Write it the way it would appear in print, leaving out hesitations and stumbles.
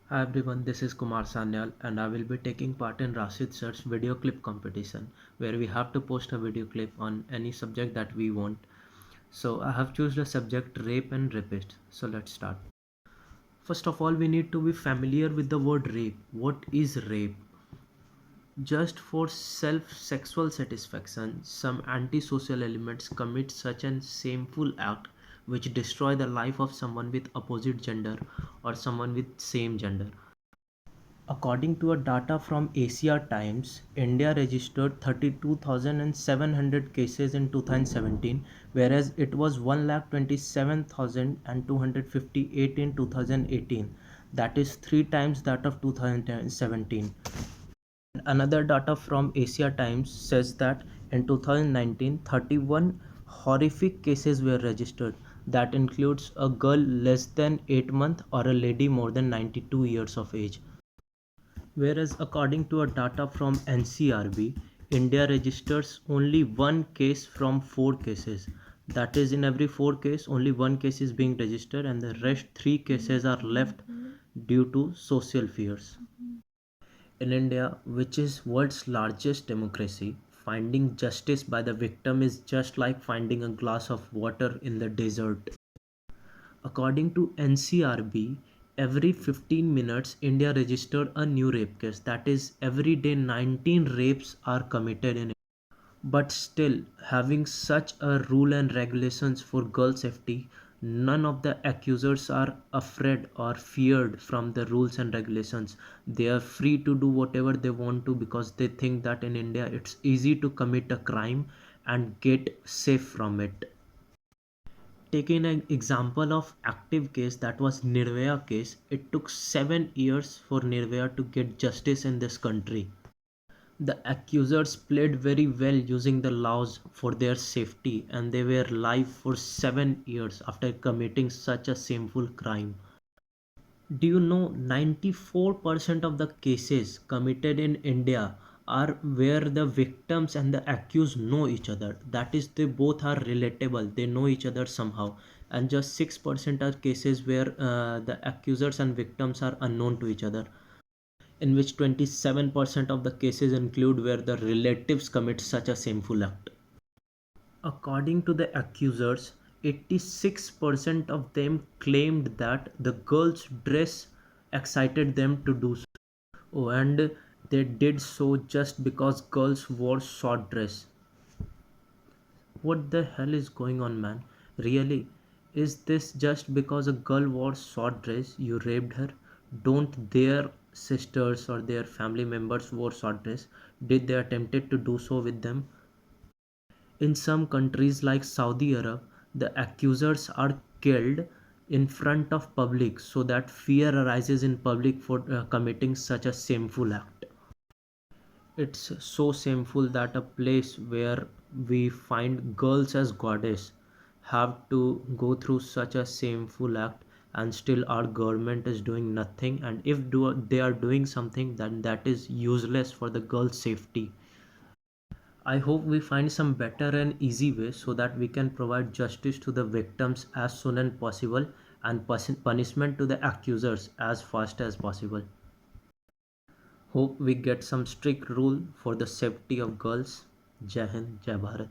Hi everyone, this is Kumar Sanyal and I will be taking part in Rashid Sir's video clip competition where we have to post a video clip on any subject that we want. So I have chosen the subject rape and rapist. So let's start. First of all, we need to be familiar with the word rape. What is rape? Just for self-sexual satisfaction, some antisocial elements commit such an shameful act which destroy the life of someone with opposite gender or someone with same gender. According to a data from Asia Times, India registered 32,700 cases in 2017, whereas it was 1,27,258 in 2018. That is three times that of 2017. Another data from Asia Times says that in 2019, 31 horrific cases were registered. That includes a girl less than 8 months or a lady more than 92 years of age. Whereas according to a data from NCRB, India registers only one case from four cases. That is, in every four case, only one case is being registered, and the rest three cases are left due to social fears. In India, which is world's largest democracy, finding justice by the victim is just like finding a glass of water in the desert. According to NCRB, every 15 minutes India registered a new rape case. That is, every day 19 rapes are committed in India. But still, having such a rule and regulations for girl safety, none of the accusers are afraid or feared from the rules and regulations. They are free to do whatever they want to because they think that in India it's easy to commit a crime and get safe from it. Taking an example of active case, that was Nirvaya case, it took 7 years for Nirvaya to get justice in this country. The accusers played very well using the laws for their safety and they were live for 7 years after committing such a shameful crime. Do you know 94% of the cases committed in India are where the victims and the accused know each other? That is, they both are relatable, they know each other somehow. And just 6% are cases where the accusers and victims are unknown to each other, in which 27% of the cases include where the relatives commit such a shameful act. According to the accusers, 86% of them claimed that the girl's dress excited them to do so. Oh, and they did so just because girls wore short dress. What the hell is going on, man? Really? Is this just because a girl wore short dress you raped her? Don't their sisters or their family members wore short dress? Did they attempted to do so with them? In some countries like Saudi Arab, the accusers are killed in front of public so that fear arises in public for committing such a shameful act. It's so shameful that a place where we find girls as goddess have to go through such a shameful act, and still our government is doing nothing, and if they are doing something, then that is useless for the girls' safety. I hope we find some better and easy way so that we can provide justice to the victims as soon as possible and punishment to the accusers as fast as possible. Hope we get some strict rule for the safety of girls. Jai Hind, Jai Bharat.